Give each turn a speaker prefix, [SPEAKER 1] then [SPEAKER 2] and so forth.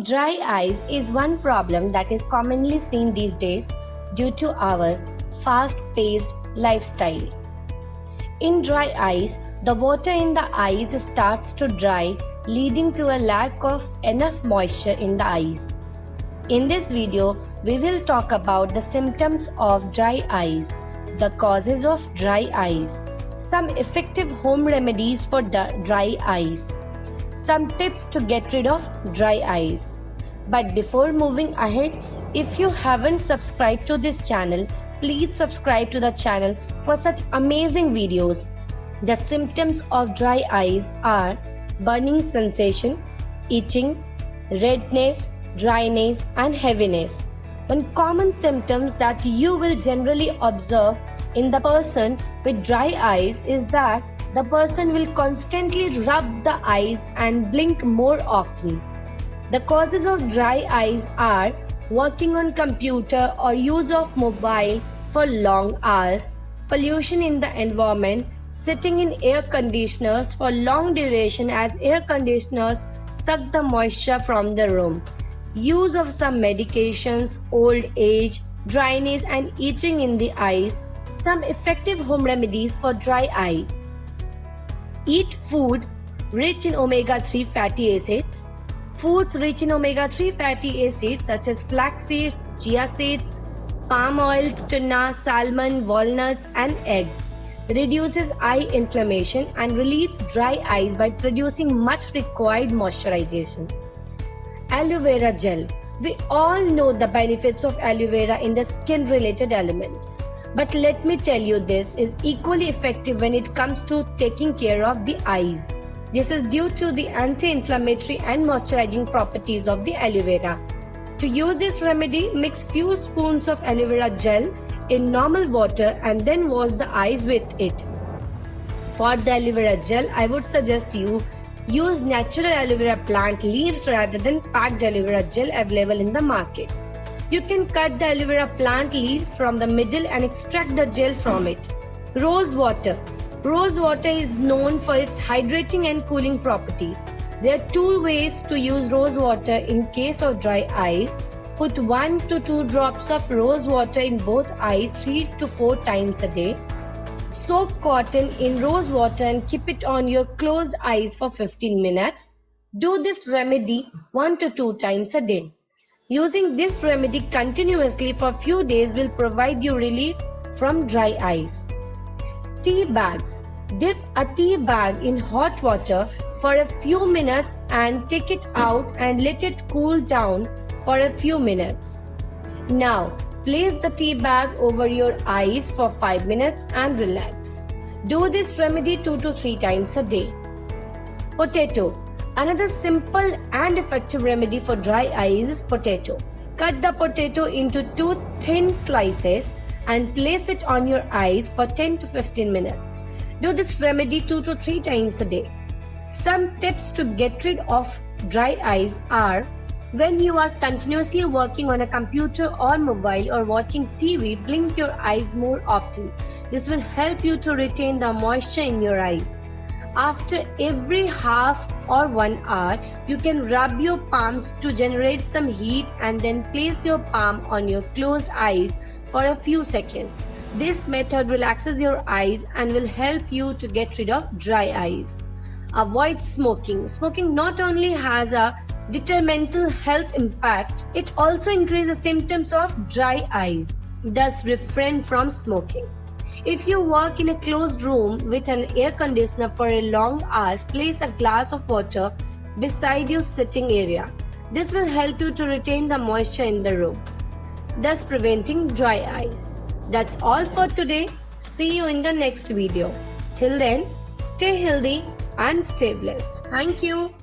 [SPEAKER 1] Dry eyes is one problem that is commonly seen these days due to our fast-paced lifestyle. In dry eyes, the water in the eyes starts to dry, leading to a lack of enough moisture in the eyes. In this video, we will talk about the symptoms of dry eyes, the causes of dry eyes, some effective home remedies for dry eyes, some tips to get rid of dry eyes. But before moving ahead, if you haven't subscribed to this channel, please subscribe to the channel for such amazing videos. The symptoms of dry eyes are burning sensation, itching, redness, dryness, and heaviness. One common symptoms that you will generally observe in the person with dry eyes is that the person will constantly rub the eyes and blink more often. The causes of dry eyes are working on computer or use of mobile for long hours, pollution in the environment, sitting in air conditioners for long duration as air conditioners suck the moisture from the room, use of some medications, old age, dryness and itching in the eyes. Some effective home remedies for dry eyes. Eat food rich in omega-3 fatty acids. Foods rich in omega-3 fatty acids such as flax seeds, chia seeds, palm oil, tuna, salmon, walnuts and eggs reduces eye inflammation and relieves dry eyes by producing much required moisturization. Aloe vera gel. We all know the benefits of aloe vera in the skin related elements. But let me tell you, this is equally effective when it comes to taking care of the eyes. This is due to the anti-inflammatory and moisturizing properties of the aloe vera. To use this remedy, mix few spoons of aloe vera gel in normal water and then wash the eyes with it. For the aloe vera gel, I would suggest you use natural aloe vera plant leaves rather than packed aloe vera gel available in the market. You can cut the aloe vera plant leaves from the middle and extract the gel from it. Rose water. Rose water is known for its hydrating and cooling properties. There are two ways to use rose water in case of dry eyes. Put 1 to 2 drops of rose water in both eyes 3 to 4 times a day. Soak cotton in rose water and keep it on your closed eyes for 15 minutes. Do this remedy 1 to 2 times a day. Using this remedy continuously for a few days will provide you relief from dry eyes. Tea bags. Dip a tea bag in hot water for a few minutes and take it out and let it cool down for a few minutes. Now, place the tea bag over your eyes for 5 minutes and relax. Do this remedy 2 to 3 times a day. Potato. Another simple and effective remedy for dry eyes is potato. Cut the potato into 2 thin slices and place it on your eyes for 10 to 15 minutes. Do this remedy 2 to 3 times a day. Some tips to get rid of dry eyes are: when you are continuously working on a computer or mobile or watching TV, blink your eyes more often. This will help you to retain the moisture in your eyes. After every half or 1 hour, you can rub your palms to generate some heat and then place your palm on your closed eyes for a few seconds. This method relaxes your eyes and will help you to get rid of dry eyes. Avoid smoking. Smoking not only has a detrimental health impact, it also increases symptoms of dry eyes. Thus, refrain from smoking. If you work in a closed room with an air conditioner for a long hours, place a glass of water beside your sitting area. This will help you to retain the moisture in the room, thus preventing dry eyes. That's all for today. See you in the next video. Till then, stay healthy and stay blessed. Thank you.